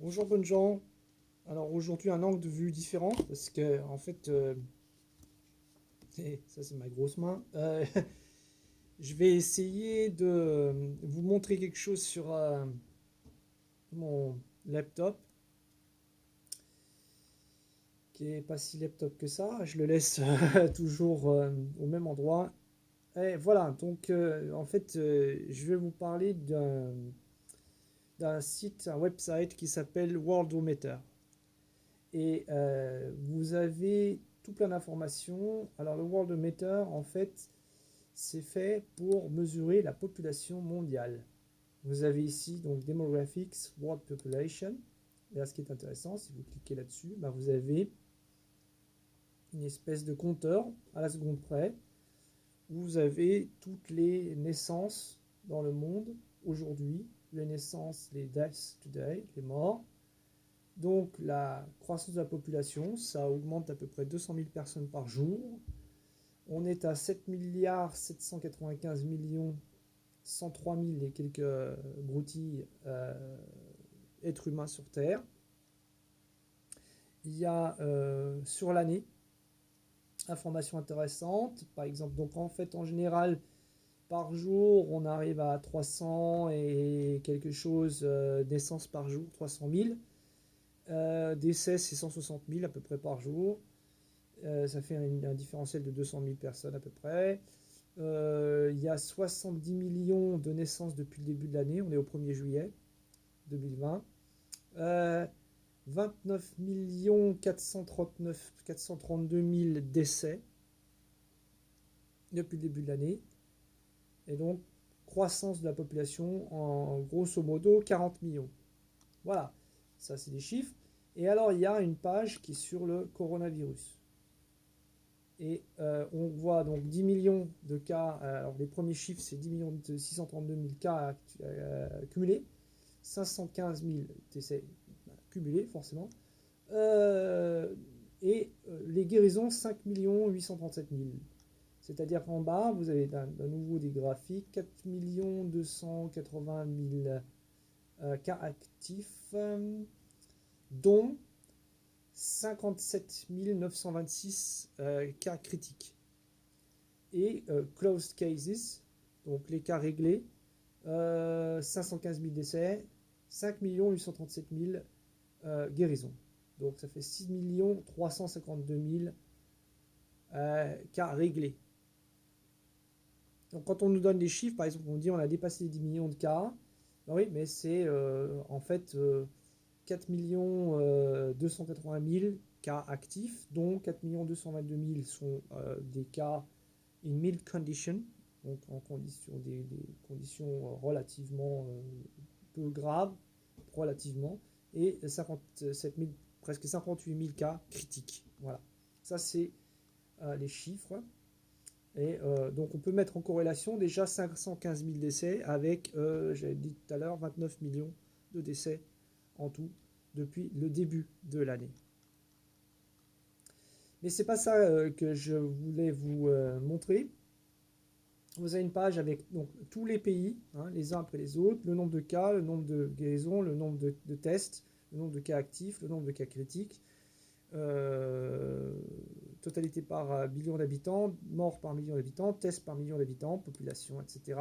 Bonjour bonnes gens. Alors aujourd'hui un angle de vue différent parce que en fait ça c'est ma grosse main. Je vais essayer de vous montrer quelque chose sur mon laptop qui est pas si laptop que ça. Je le laisse toujours au même endroit. Et voilà, donc en fait je vais vous parler d'un site, un website qui s'appelle Worldometer. Et vous avez tout plein d'informations. Alors le Worldometer, en fait, c'est fait pour mesurer la population mondiale. Vous avez ici donc Demographics World Population. Et là, ce qui est intéressant, si vous cliquez là-dessus, bah, vous avez une espèce de compteur à la seconde près où vous avez toutes les naissances dans le monde aujourd'hui, les naissances, les deaths today, les morts. Donc la croissance de la population, ça augmente à peu près 200 000 personnes par jour. On est à 7 milliards 795 millions 103 000 et quelques broutilles êtres humains sur Terre. Il y a sur l'année information intéressante. Par exemple, donc en fait en général par jour on arrive à 300 et quelque chose naissances par jour, 300 000. Décès c'est 160 000 à peu près par jour. Ça fait un différentiel de 200 000 personnes à peu près. Il y a 70 millions de naissances depuis le début de l'année. On est au 1er juillet 2020. 29 432 000 décès depuis le début de l'année. Et donc, croissance de la population en grosso modo 40 millions. Voilà, ça c'est des chiffres. Et alors, il y a une page qui est sur le coronavirus. Et on voit donc 10 millions de cas. Alors les premiers chiffres, c'est 10 millions de 632 000 cas cumulés, 515 000 décès cumulés, forcément. Et les guérisons, 5 837 000. C'est-à-dire qu'en bas, vous avez d'un nouveau des graphiques, 4 280 000 cas actifs, dont 57 926 cas critiques. Et closed cases, donc les cas réglés, 515 000 décès, 5 837 000 guérisons. Donc ça fait 6 352 000 cas réglés. Donc quand on nous donne des chiffres, par exemple, on dit on a dépassé les 10 millions de cas, ben oui, mais c'est en fait 4 280 000 cas actifs, dont 4 222 000 sont des cas in mild condition, donc en condition, des conditions relativement peu graves, relativement, et 57 000, presque 58 000 cas critiques. Voilà, ça c'est les chiffres. Et donc on peut mettre en corrélation déjà 515 000 décès avec, j'avais dit tout à l'heure, 29 millions de décès en tout depuis le début de l'année. Mais c'est pas ça que je voulais vous montrer. Vous avez une page avec donc, tous les pays, hein, les uns après les autres, le nombre de cas, le nombre de guérisons, le nombre de tests, le nombre de cas actifs, le nombre de cas critiques, euh, totalité par million d'habitants, morts par million d'habitants, tests par million d'habitants, population, etc.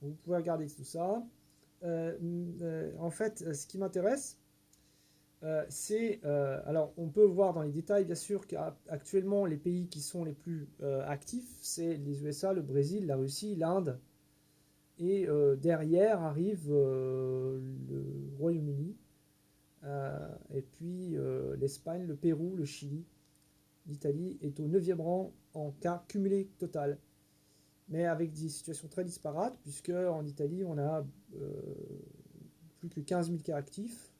Vous pouvez regarder tout ça. En fait, ce qui m'intéresse, alors on peut voir dans les détails bien sûr qu'actuellement les pays qui sont les plus actifs, c'est les USA, le Brésil, la Russie, l'Inde, et derrière arrive le Royaume-Uni, et puis l'Espagne, le Pérou, le Chili. L'Italie est au 9e rang en cas cumulé total, mais avec des situations très disparates, puisque en Italie on a plus que 15 000 cas actifs,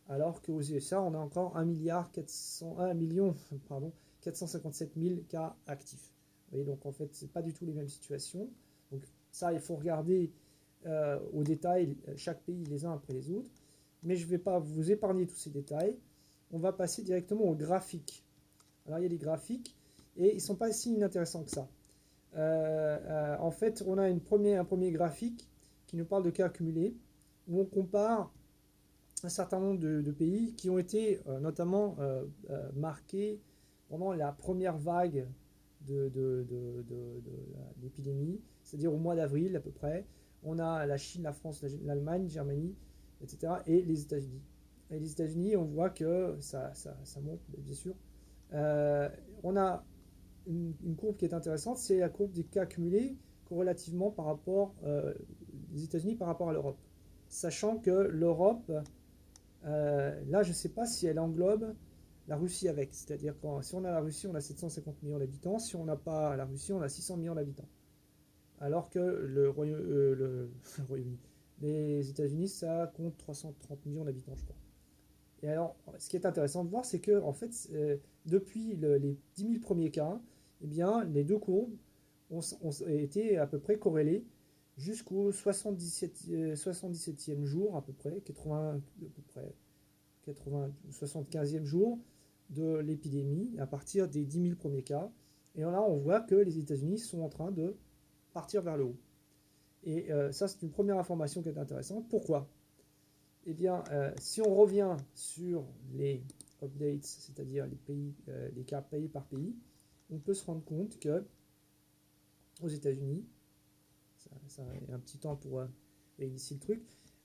alors qu'aux USA, on a encore 1 million pardon, 457 000 cas actifs. Vous voyez, donc en fait, ce n'est pas du tout les mêmes situations. Donc ça, il faut regarder au détail chaque pays les uns après les autres. Mais je ne vais pas vous épargner tous ces détails. On va passer directement aux graphiques. Alors il y a des graphiques et ils ne sont pas si inintéressants que ça. En fait, on a un premier graphique qui nous parle de cas accumulés où on compare un certain nombre de pays qui ont été notamment marqués pendant la première vague de l'épidémie, c'est-à-dire au mois d'avril à peu près. On a la Chine, la France, l'Allemagne, Germanie, etc. et les États-Unis. Et les États-Unis, on voit que ça monte, bien sûr. On a une courbe qui est intéressante, c'est la courbe des cas accumulés corrélativement par rapport les États-Unis par rapport à l'Europe. Sachant que l'Europe, là je ne sais pas si elle englobe la Russie avec. C'est-à-dire que si on a la Russie, on a 750 millions d'habitants. Si on n'a pas la Russie, on a 600 millions d'habitants. Alors que le Royaume-Uni, les États-Unis, ça compte 330 millions d'habitants, je crois. Et alors, ce qui est intéressant de voir, c'est que en fait, depuis les 10 000 premiers cas, eh bien, les deux courbes ont été à peu près corrélées jusqu'au 77e jour, à peu près, 75e jour de l'épidémie, à partir des 10 000 premiers cas. Et là, on voit que les États-Unis sont en train de partir vers le haut. Et ça, c'est une première information qui est intéressante. Pourquoi? Eh bien, si on revient sur les updates, c'est-à-dire les cas pays par pays, on peut se rendre compte que aux États-Unis, ça a un petit temps pour réinitier le truc,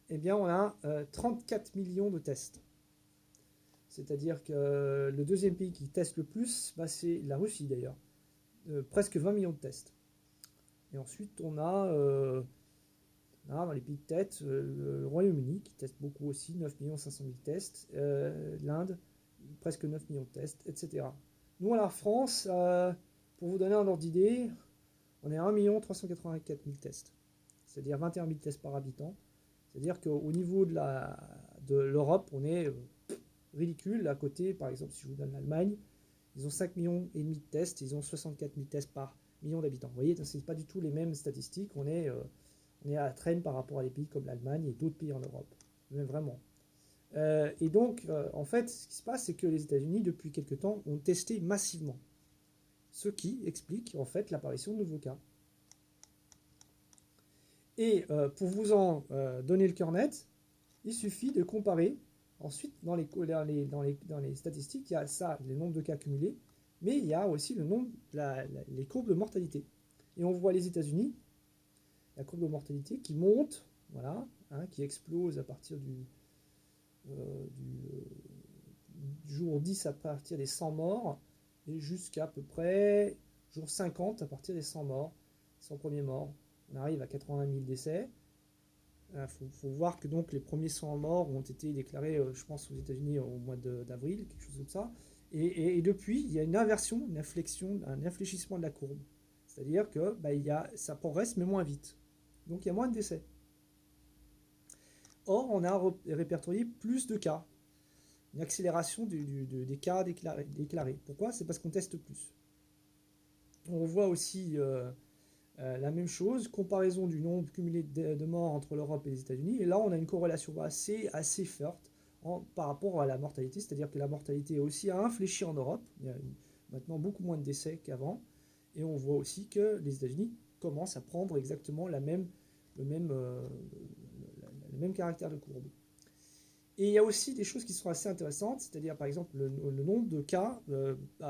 eh bien, on a 34 millions de tests. C'est-à-dire que le deuxième pays qui teste le plus, bah, c'est la Russie d'ailleurs. Presque 20 millions de tests. Et ensuite, on a dans les pays de tête, le Royaume-Uni qui teste beaucoup aussi, 9 500 000 tests. L'Inde, presque 9 millions de tests, etc. Nous, à la France, pour vous donner un ordre d'idée, on est à 1 384 000 tests. C'est-à-dire 21 000 tests par habitant. C'est-à-dire qu'au niveau de l'Europe, on est ridicule. À côté, par exemple, si je vous donne l'Allemagne, ils ont 5,5 millions de tests, ils ont 64 000 tests par million d'habitants. Vous voyez, ce n'est pas du tout les mêmes statistiques. On est à la traîne par rapport à des pays comme l'Allemagne et d'autres pays en Europe. Mais vraiment. Et donc, en fait, ce qui se passe, c'est que les États-Unis, depuis quelque temps, ont testé massivement. Ce qui explique, en fait, l'apparition de nouveaux cas. Et pour vous en donner le cœur net, il suffit de comparer. Ensuite, dans les statistiques, il y a ça, le nombre de cas cumulés, mais il y a aussi le nombre, les courbes de mortalité. Et on voit les États-Unis, la courbe de mortalité qui monte, voilà, qui explose à partir du jour 10 à partir des 100 morts, et jusqu'à peu près jour 50 à partir des 100 morts, 100 premiers morts. On arrive à 80 000 décès. Il faut voir que donc les premiers 100 morts ont été déclarés, je pense, aux États-Unis au mois d'avril, quelque chose comme ça. Et depuis, il y a une inversion, une inflexion, un infléchissement de la courbe. C'est-à-dire que ça progresse, mais moins vite. Donc il y a moins de décès. Or, on a répertorié plus de cas. Une accélération des cas déclarés. Pourquoi? C'est parce qu'on teste plus. On voit aussi la même chose, comparaison du nombre cumulé de morts entre l'Europe et les États-Unis. Et là, on a une corrélation assez forte par rapport à la mortalité. C'est-à-dire que la mortalité aussi a infléchi en Europe. Il y a maintenant beaucoup moins de décès qu'avant. Et on voit aussi que les États-Unis commencent à prendre exactement le même caractère de courbe. Et il y a aussi des choses qui sont assez intéressantes, c'est-à-dire par exemple le nombre de cas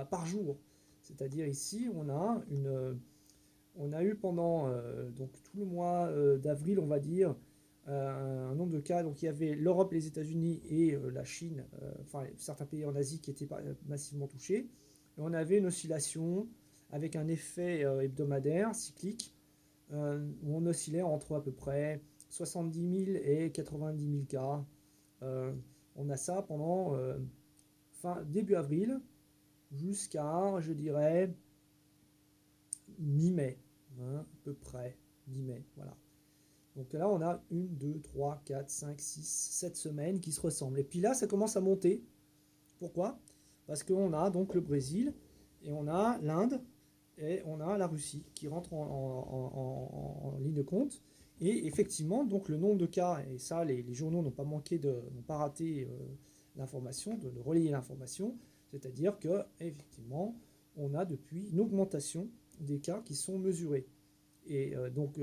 par jour. C'est-à-dire ici, on a eu pendant donc tout le mois d'avril, on va dire, un nombre de cas. Donc il y avait l'Europe, les États-Unis et la Chine, enfin certains pays en Asie qui étaient massivement touchés. Et on avait une oscillation avec un effet hebdomadaire, cyclique, où on oscillait entre à peu près 70 000 et 90 000 cas. On a ça pendant début avril jusqu'à, je dirais, mi-mai, à peu près, mi-mai, voilà. Donc là, on a 1, 2, 3, 4, 5, 6, 7 semaines qui se ressemblent. Et puis là, ça commence à monter. Pourquoi? Parce qu'on a donc le Brésil, et on a l'Inde, et on a la Russie qui rentrent en ligne de compte. Et effectivement, donc le nombre de cas, et ça, les journaux n'ont pas raté l'information, de relayer l'information, c'est-à-dire que effectivement, on a depuis une augmentation des cas qui sont mesurés et donc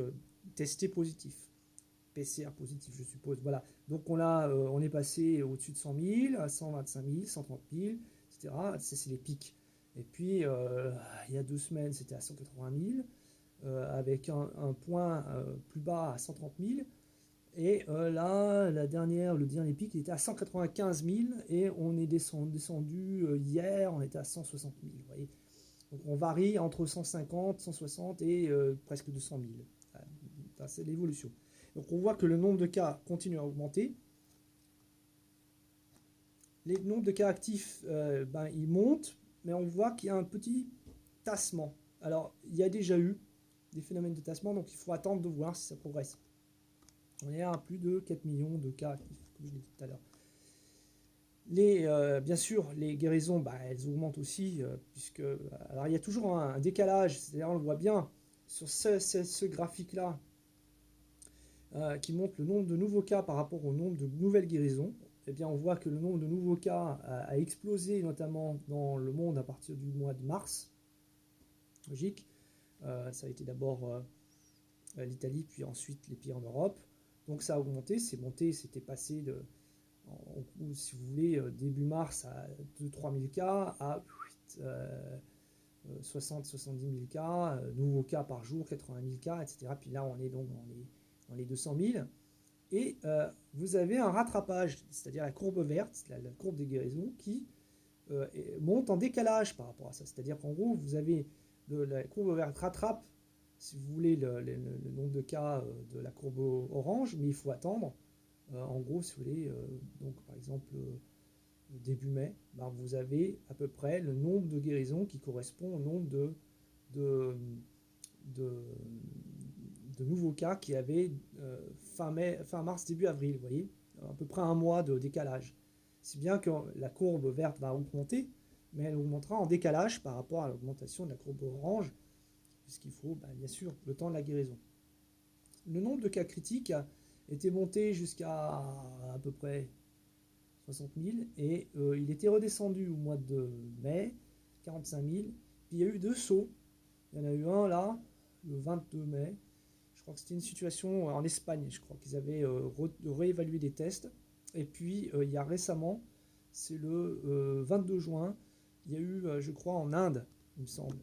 testés positifs, PCR positifs, je suppose. Voilà, Donc on est passé au-dessus de 100 000, à 125 000, 130 000, etc. Ça, c'est les pics. Et puis, il y a 2 semaines, c'était à 180 000, avec un point plus bas à 130 000. Et là, le dernier pic, il était à 195 000 et on est descendu hier, on était à 160 000. Vous voyez. Donc on varie entre 150, 160 et presque 200 000. C'est l'évolution. Donc on voit que le nombre de cas continue à augmenter. Les nombres de cas actifs, ils montent, mais on voit qu'il y a un petit tassement. Alors, il y a déjà eu des phénomènes de tassement, donc il faut attendre de voir si ça progresse. On est à plus de 4 millions de cas actifs, comme je l'ai dit tout à l'heure. Bien sûr, les guérisons, elles augmentent aussi, puisque alors il y a toujours un décalage, c'est-à-dire on le voit bien sur ce graphique-là, qui montre le nombre de nouveaux cas par rapport au nombre de nouvelles guérisons. Eh bien, on voit que le nombre de nouveaux cas a explosé, notamment dans le monde à partir du mois de mars. Logique. Ça a été d'abord l'Italie, puis ensuite les pays en Europe. Donc ça a augmenté, c'était passé si vous voulez, début mars à 2-3 000 cas, à 60-70 000 cas, nouveaux cas par jour, 80 000 cas, etc. Puis là, on est donc dans les 200 000. Et vous avez un rattrapage, c'est-à-dire la courbe verte, la courbe des guérisons, qui monte en décalage par rapport à ça. C'est-à-dire qu'en gros, vous avez la courbe verte rattrape, si vous voulez, le nombre de cas de la courbe orange, mais il faut attendre. En gros, si vous voulez, donc par exemple, début mai, vous avez à peu près le nombre de guérisons qui correspond au nombre de nouveaux cas qu'il y avait fin mars, début avril, vous voyez, à peu près un mois de décalage. Si bien que la courbe verte va augmenter, mais elle augmentera en décalage par rapport à l'augmentation de la courbe orange, puisqu'il faut bien sûr le temps de la guérison. Le nombre de cas critiques était monté jusqu'à à peu près 60 000 et il était redescendu au mois de mai, 45 000. Puis il y a eu 2 sauts. Il y en a eu un là, le 22 mai. Je crois que c'était une situation en Espagne, je crois qu'ils avaient réévalué des tests. Et puis il y a récemment, c'est le 22 juin, il y a eu, je crois, en Inde, il me semble,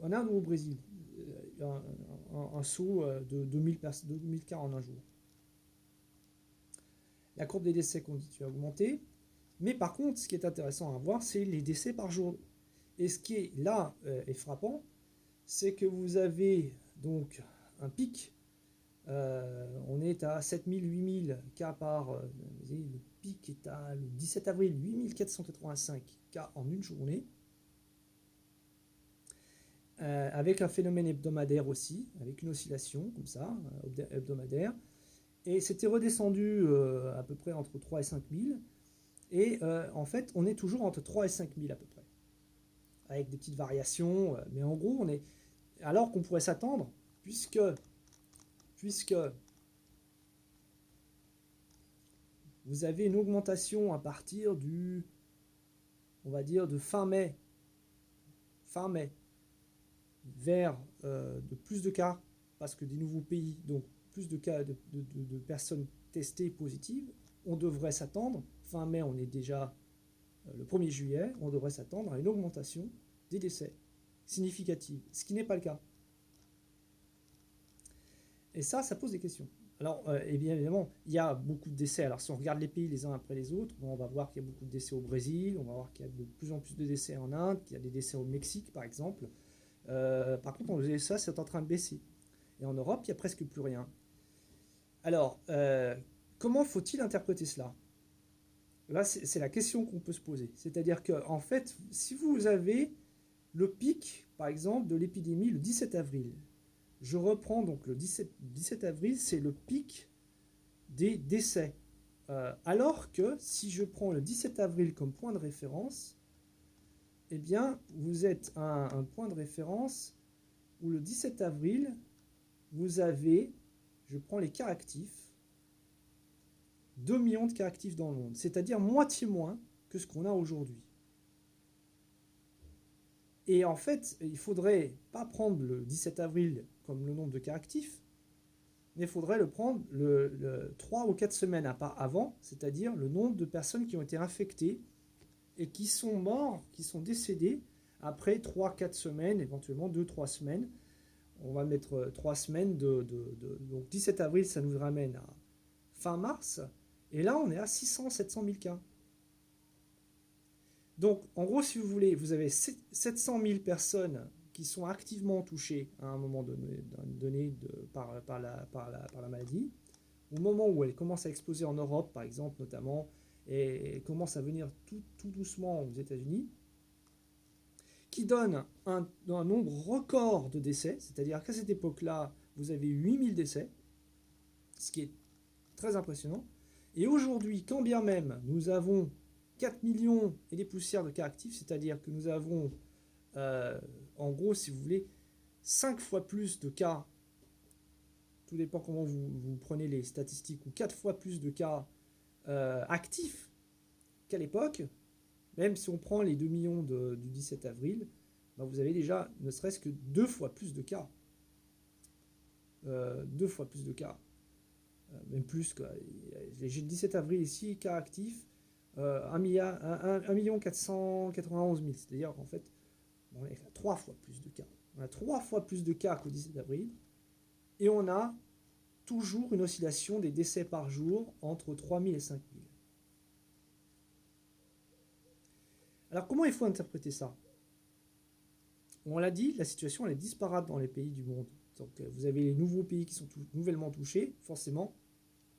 en Inde ou au Brésil, un saut de 2000 cas en un jour. La courbe des décès continue à augmenter. Mais par contre, ce qui est intéressant à voir, c'est les décès par jour. Et ce qui est là est frappant, c'est que vous avez donc un pic. On est à 7000, 8000 cas par... le pic est à le 17 avril, 8485 cas en une journée. Avec un phénomène hebdomadaire aussi, avec une oscillation comme ça, hebdomadaire. Et c'était redescendu à peu près entre 3 et 5 000. Et en fait, on est toujours entre 3 et 5 000 à peu près. Avec des petites variations. Mais en gros, on est... Alors qu'on pourrait s'attendre, puisque vous avez une augmentation à partir du... on va dire de fin mai, vers de plus de cas, parce que des nouveaux pays, donc plus de cas de personnes testées positives, on devrait s'attendre, fin mai on est déjà le 1er juillet, on devrait s'attendre à une augmentation des décès significative, ce qui n'est pas le cas. Et ça pose des questions. Alors, et bien évidemment, il y a beaucoup de décès. Alors, si on regarde les pays les uns après les autres, on va voir qu'il y a beaucoup de décès au Brésil, on va voir qu'il y a de plus en plus de décès en Inde, qu'il y a des décès au Mexique, par exemple. Par contre, en USA, c'est en train de baisser. Et en Europe, il n'y a presque plus rien. Alors, comment faut-il interpréter cela? Là, c'est la question qu'on peut se poser. C'est-à-dire que, en fait, si vous avez le pic, par exemple, de l'épidémie le 17 avril, je reprends donc le 17 avril, c'est le pic des décès. Alors que si je prends le 17 avril comme point de référence, eh bien, vous êtes à un point de référence où le 17 avril, vous avez, je prends les cas actifs, 2 millions de cas actifs dans le monde, c'est-à-dire moitié moins que ce qu'on a aujourd'hui. Et en fait, il ne faudrait pas prendre le 17 avril comme le nombre de cas actifs, mais il faudrait le prendre 3 ou 4 semaines avant, c'est-à-dire le nombre de personnes qui ont été infectées et qui sont morts, qui sont décédés après 3-4 semaines, éventuellement 2-3 semaines. On va mettre 3 semaines donc 17 avril, ça nous ramène à fin mars, et là on est à 600-700 000 cas. Donc en gros, si vous voulez, vous avez 700 000 personnes qui sont activement touchées à un moment donné par la maladie. Au moment où elle commence à exploser en Europe, par exemple, notamment, et commence à venir tout doucement aux États-Unis, qui donne un nombre record de décès, c'est-à-dire qu'à cette époque-là, vous avez 8000 décès, ce qui est très impressionnant. Et aujourd'hui, quand bien même nous avons 4 millions et des poussières de cas actifs, c'est-à-dire que nous avons, en gros, si vous voulez, 5 fois plus de cas, tout dépend comment vous prenez les statistiques, ou 4 fois plus de cas actifs qu'à l'époque, même si on prend les 2 millions du 17 avril, ben vous avez déjà ne serait-ce que 2 fois plus de cas. 2 fois plus de cas. Même plus. J'ai le 17 avril ici, cas actifs, 1 491 000. C'est-à-dire qu'en fait, on est à 3 fois plus de cas. On a 3 fois plus de cas qu'au 17 avril. Et on a toujours une oscillation des décès par jour entre 3 000 et 5 000. Alors comment il faut interpréter ça? On l'a dit, la situation elle est disparate dans les pays du monde. Donc vous avez les nouveaux pays qui sont nouvellement touchés, forcément,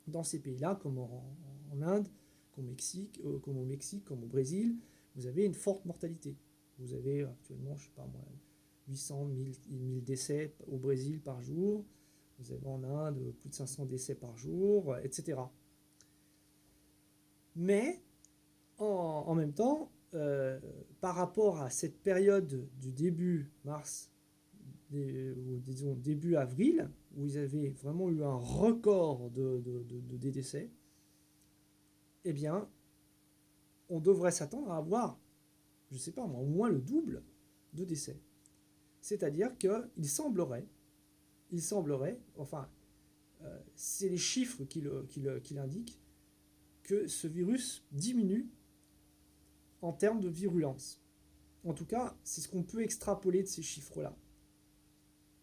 dans ces pays-là, comme en Inde, comme au Mexique, comme au Brésil, vous avez une forte mortalité. Vous avez actuellement, je ne sais pas moi, 800, 1000 décès au Brésil par jour. Vous avez en Inde plus de 500 décès par jour, etc. Mais, en même temps, par rapport à cette période du début mars, ou disons début avril, où ils avaient vraiment eu un record de décès, eh bien, on devrait s'attendre à avoir, je ne sais pas, au moins le double de décès. C'est-à-dire qu'il semblerait, enfin, c'est les chiffres qui l'indiquent, que ce virus diminue en termes de virulence. En tout cas, c'est ce qu'on peut extrapoler de ces chiffres-là.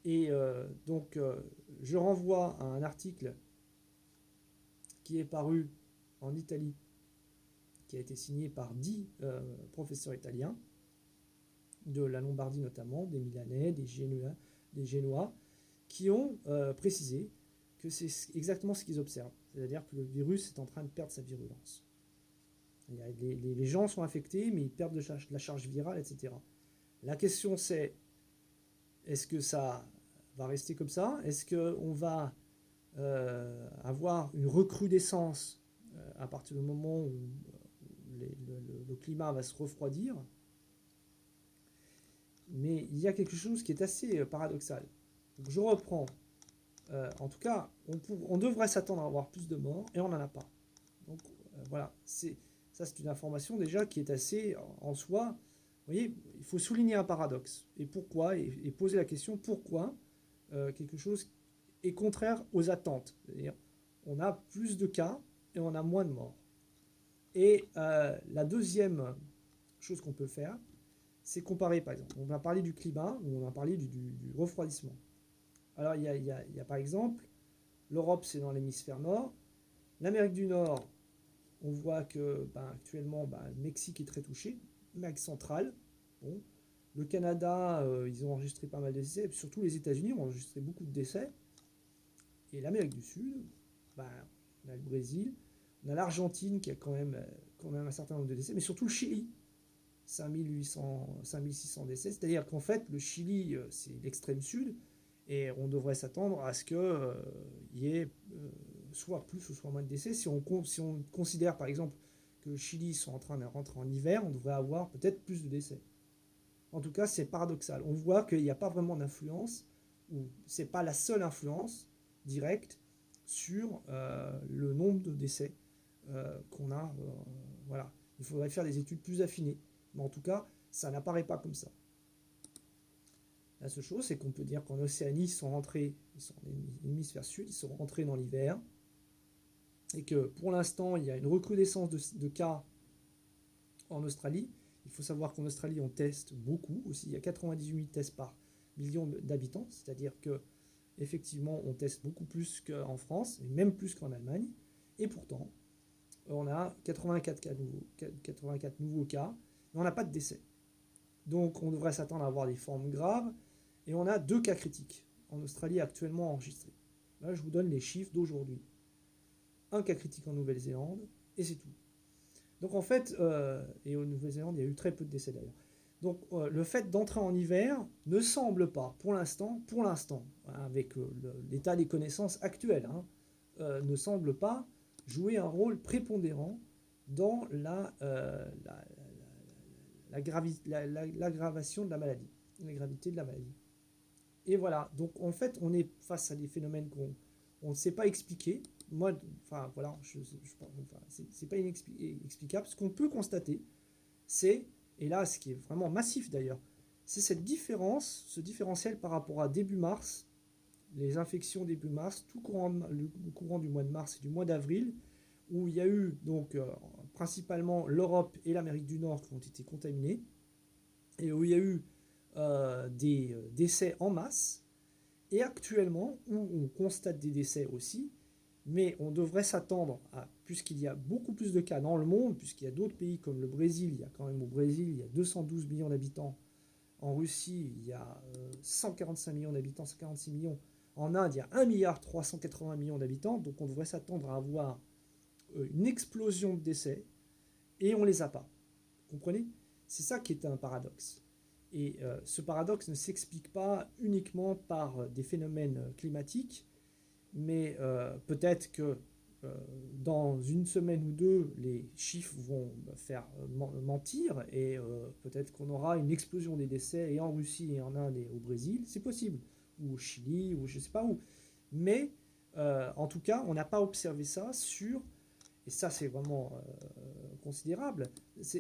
Et donc, je renvoie à un article qui est paru en Italie, qui a été signé par 10 professeurs italiens, de la Lombardie notamment, des Milanais, des Génois, qui ont précisé que c'est exactement ce qu'ils observent. C'est-à-dire que le virus est en train de perdre sa virulence. Les gens sont infectés, mais ils perdent de la charge virale, etc. La question c'est, est-ce que ça va rester comme ça? Est-ce qu'on va avoir une recrudescence à partir du moment où le climat va se refroidir? Mais il y a quelque chose qui est assez paradoxal. Donc je reprends. En tout cas, on devrait s'attendre à avoir plus de morts, et on n'en a pas. Donc voilà, ça c'est une information déjà qui est assez en soi. Vous voyez, il faut souligner un paradoxe. Et pourquoi? Et poser la question pourquoi quelque chose est contraire aux attentes. C'est-à-dire, on a plus de cas et on a moins de morts. Et la deuxième chose qu'on peut faire, c'est comparer, par exemple. On va parler du climat, ou on va parler du refroidissement. Alors, il y a par exemple, l'Europe, c'est dans l'hémisphère nord. L'Amérique du Nord, on voit que actuellement, le Mexique est très touché. L'Amérique centrale, bon. Le Canada, ils ont enregistré pas mal de décès. Et puis surtout, les États-Unis ont enregistré beaucoup de décès. Et l'Amérique du Sud, on a le Brésil, on a l'Argentine qui a quand même un certain nombre de décès, mais surtout le Chili, 5600 décès. C'est-à-dire qu'en fait, le Chili, c'est l'extrême sud, et on devrait s'attendre à ce qu'il y ait soit plus ou soit moins de décès. Si on considère par exemple que le Chili sont en train de rentrer en hiver, on devrait avoir peut-être plus de décès. En tout cas, c'est paradoxal. On voit qu'il n'y a pas vraiment d'influence, ou c'est pas la seule influence directe sur le nombre de décès qu'on a. Voilà. Il faudrait faire des études plus affinées. Mais en tout cas, ça n'apparaît pas comme ça. La seule chose, c'est qu'on peut dire qu'en Océanie, ils sont en hémisphère sud, ils sont rentrés dans l'hiver, et que pour l'instant, il y a une recrudescence de cas en Australie. Il faut savoir qu'en Australie, on teste beaucoup aussi. Il y a 98 000 tests par million d'habitants, c'est-à-dire que effectivement, on teste beaucoup plus qu'en France, et même plus qu'en Allemagne. Et pourtant, on a 84 nouveaux cas, mais on n'a pas de décès. Donc, on devrait s'attendre à avoir des formes graves. Et on a 2 cas critiques en Australie actuellement enregistrés. Là, je vous donne les chiffres d'aujourd'hui. Un cas critique en Nouvelle-Zélande, et c'est tout. Donc en fait, et en Nouvelle-Zélande, il y a eu très peu de décès d'ailleurs. Donc le fait d'entrer en hiver ne semble pas, pour l'instant, avec l'état des connaissances actuelles, ne semble pas jouer un rôle prépondérant dans l'aggravation de la maladie, la gravité de la maladie. Et voilà, donc en fait, on est face à des phénomènes qu'on ne sait pas expliquer. Moi, enfin voilà, c'est pas inexplicable. Ce qu'on peut constater, c'est, et là, ce qui est vraiment massif d'ailleurs, c'est cette différence, ce différentiel par rapport à début mars, les infections début mars, le courant du mois de mars et du mois d'avril, où il y a eu donc principalement l'Europe et l'Amérique du Nord qui ont été contaminés, et où il y a eu des décès en masse, et actuellement, où on constate des décès aussi, mais on devrait s'attendre à, puisqu'il y a beaucoup plus de cas dans le monde, puisqu'il y a d'autres pays comme le Brésil, il y a quand même au Brésil, il y a 212 millions d'habitants, en Russie, il y a 145 millions d'habitants, 146 millions, en Inde, il y a 1,380 milliard d'habitants, donc on devrait s'attendre à avoir une explosion de décès, et on ne les a pas. Vous comprenez? C'est ça qui est un paradoxe. Et ce paradoxe ne s'explique pas uniquement par des phénomènes climatiques, mais peut-être que dans une semaine ou deux, les chiffres vont faire mentir, et peut-être qu'on aura une explosion des décès et en Russie et en Inde et au Brésil, c'est possible, ou au Chili, ou je ne sais pas où. Mais en tout cas, on n'a pas observé ça sur, et ça c'est vraiment considérable,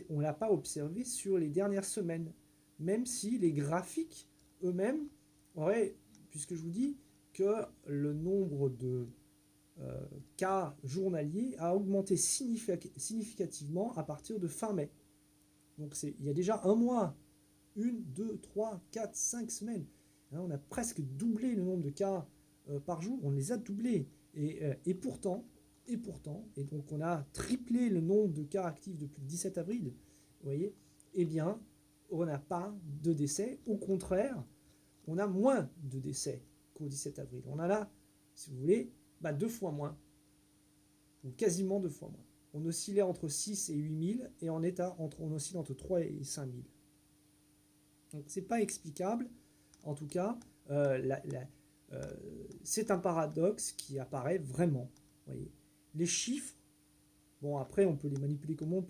on ne l'a pas observé sur les dernières semaines, même si les graphiques eux-mêmes auraient, puisque je vous dis que le nombre de cas journaliers a augmenté significativement à partir de fin mai. Donc il y a déjà un mois, 1, 2, 3, 4, 5 semaines. On a presque doublé le nombre de cas par jour, on les a doublés. Et pourtant, et donc on a triplé le nombre de cas actifs depuis le 17 avril, vous voyez, eh bien, on n'a pas de décès. Au contraire, on a moins de décès qu'au 17 avril. On en a, si vous voulez, 2 fois moins, ou quasiment 2 fois moins. On oscillait entre 6 et 8 000, et on oscille entre 3 et 5 000. Donc c'est pas explicable, en tout cas, c'est un paradoxe qui apparaît vraiment. Voyez. Les chiffres, bon après on peut les manipuler comme on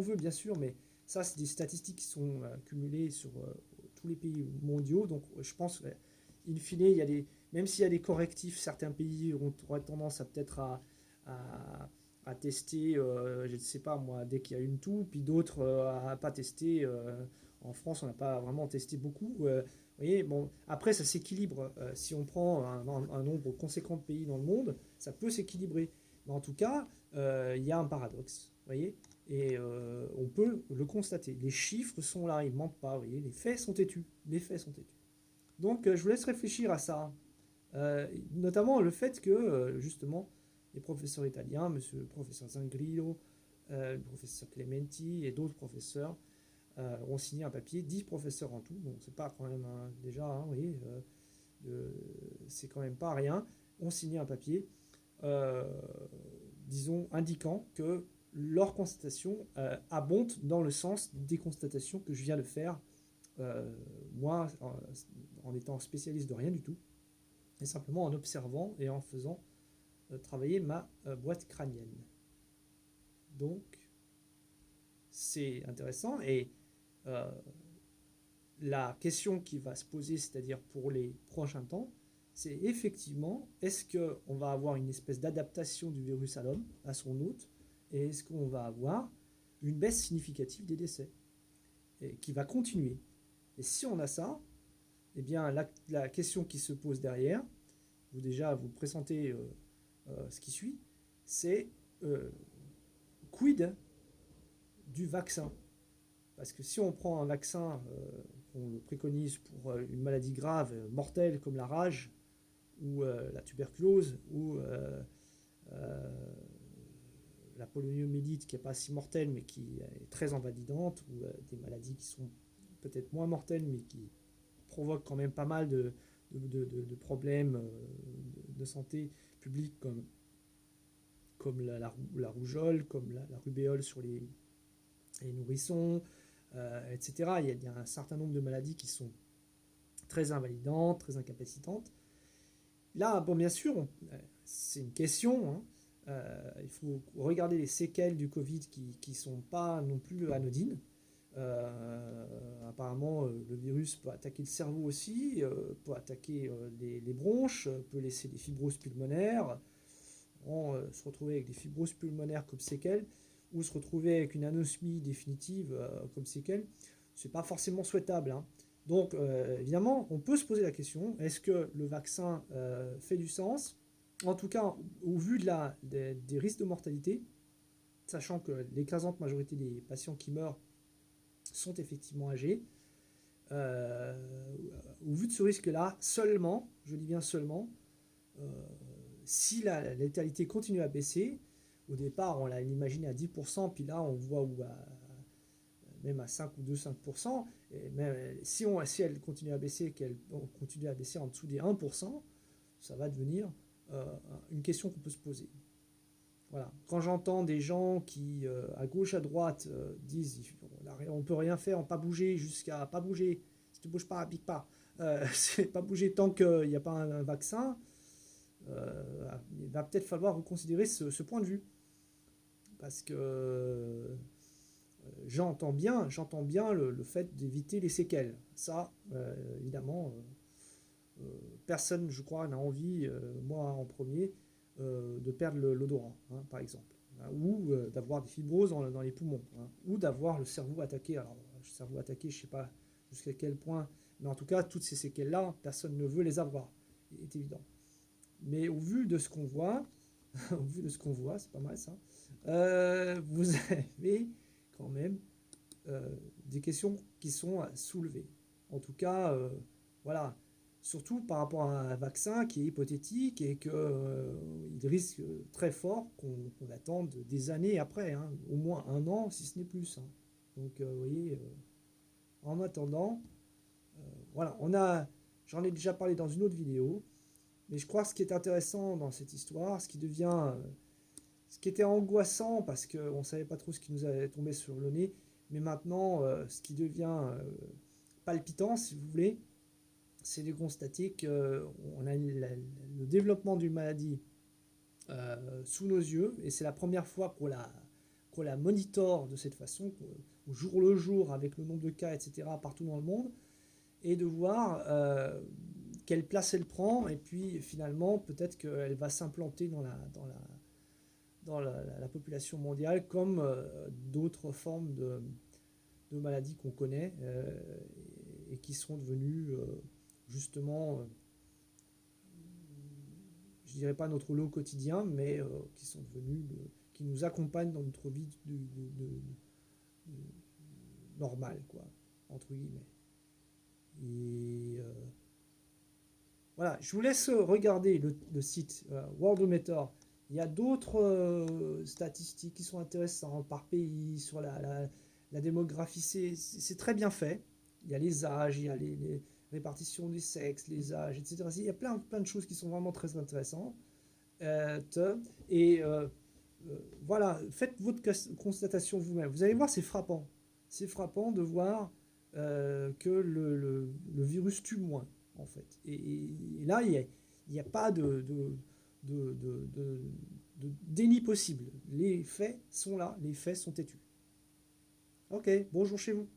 veut bien sûr, mais ça c'est des statistiques qui sont cumulées sur tous les pays mondiaux, donc je pense in fine, il y a même s'il y a des correctifs, certains pays auraient tendance à peut-être à tester, je ne sais pas moi, dès qu'il y a une toux, puis d'autres à pas tester. En France, on n'a pas vraiment testé beaucoup. Vous voyez, bon, après, ça s'équilibre. Si on prend un nombre conséquent de pays dans le monde, ça peut s'équilibrer. Mais en tout cas, il y a un paradoxe. Vous voyez, et on peut le constater. Les chiffres sont là, ils ne mentent pas. Vous voyez, les faits sont têtus. Les faits sont têtus. Donc, je vous laisse réfléchir à ça. Notamment le fait que, justement, les professeurs italiens, le professeur Zangrillo, le professeur Clementi et d'autres professeurs ont signé un papier, 10 professeurs en tout, donc c'est pas quand même déjà, vous voyez, c'est quand même pas rien, ont signé un papier, disons, indiquant que leurs constatations abondent dans le sens des constatations que je viens de faire, moi, en étant spécialiste de rien du tout, et simplement en observant et en faisant travailler ma boîte crânienne. Donc, c'est intéressant, et la question qui va se poser, c'est-à-dire pour les prochains temps, c'est effectivement, est-ce qu'on va avoir une espèce d'adaptation du virus à l'homme, à son hôte, et est-ce qu'on va avoir une baisse significative des décès, et qui va continuer. Et si on a ça, eh bien, la question qui se pose derrière, vous présentez ce qui suit, c'est quid du vaccin? Parce que si on prend un vaccin qu'on le préconise pour une maladie grave, mortelle comme la rage, ou la tuberculose, ou la poliomyélite qui n'est pas si mortelle mais qui est très invalidante, ou des maladies qui sont peut-être moins mortelles mais qui provoquent quand même pas mal de problèmes de santé publique comme la rougeole, comme la rubéole sur les nourrissons, etc. Il y a un certain nombre de maladies qui sont très invalidantes, très incapacitantes. Là, bon, bien sûr, c'est une question. Hein. Il faut regarder les séquelles du Covid qui ne sont pas non plus anodines. Apparemment, le virus peut attaquer le cerveau aussi, peut attaquer les bronches, peut laisser des fibroses pulmonaires. Se retrouver avec des fibroses pulmonaires comme séquelles, ou se retrouver avec une anosmie définitive comme séquelle, c'est pas forcément souhaitable. Hein. Donc, évidemment, on peut se poser la question, est-ce que le vaccin fait du sens? En tout cas, au vu des risques de mortalité, sachant que l'écrasante majorité des patients qui meurent sont effectivement âgés, au vu de ce risque-là, seulement, je dis bien seulement, si la létalité continue à baisser, au départ on l'a imaginé à 10%, puis là on voit même à 5 ou 2-5%, et même, si elle continue à baisser, qu'elle continue à baisser en dessous des 1%, ça va devenir une question qu'on peut se poser. Voilà. Quand j'entends des gens qui, à gauche, à droite, disent on peut rien faire, on peut pas bouger jusqu'à pas bouger, si tu bouges pas, pique pas, c'est pas bouger tant qu'il n'y a pas un vaccin, il va peut-être falloir reconsidérer ce point de vue. Parce que j'entends bien le fait d'éviter les séquelles. Ça, évidemment, personne, je crois, n'a envie, moi en premier, de perdre l'odorat, hein, par exemple. Hein, ou d'avoir des fibroses dans les poumons. Hein, ou d'avoir le cerveau attaqué. Alors, le cerveau attaqué, je ne sais pas jusqu'à quel point, mais en tout cas, toutes ces séquelles-là, personne ne veut les avoir. C'est évident. Mais au vu de ce qu'on voit, c'est pas mal ça, vous avez quand même des questions qui sont soulevées. En tout cas, voilà, surtout par rapport à un vaccin qui est hypothétique et qu'il risque très fort qu'on attende des années après, hein, au moins 1 an si ce n'est plus. Hein. Donc, vous voyez, en attendant, voilà, j'en ai déjà parlé dans une autre vidéo. Mais je crois que ce qui est intéressant dans cette histoire, ce qui était angoissant parce qu'on ne savait pas trop ce qui nous allait tomber sur le nez, mais maintenant, ce qui devient palpitant, si vous voulez, c'est de constater qu'on a le développement d'une maladie sous nos yeux, et c'est la première fois qu'on la monitore de cette façon, au jour le jour, avec le nombre de cas, etc., partout dans le monde, et de voir quelle place elle prend, et puis finalement peut-être qu'elle va s'implanter dans la population mondiale comme d'autres formes de maladies qu'on connaît et qui sont devenues justement, je dirais pas notre lot quotidien, mais qui sont devenues, qui nous accompagnent dans notre vie normale, quoi, entre guillemets. Et voilà, je vous laisse regarder le site Worldometer. Il y a d'autres statistiques qui sont intéressantes par pays, sur la démographie, c'est très bien fait. Il y a les âges, il y a les répartitions des sexes, les âges, etc. Il y a plein de choses qui sont vraiment très intéressantes. Voilà, faites votre constatation vous-même. Vous allez voir, c'est frappant. C'est frappant de voir que le virus tue moins, en fait. Et là, il n'y a pas de déni possible. Les faits sont là, les faits sont têtus. Ok, bonjour chez vous.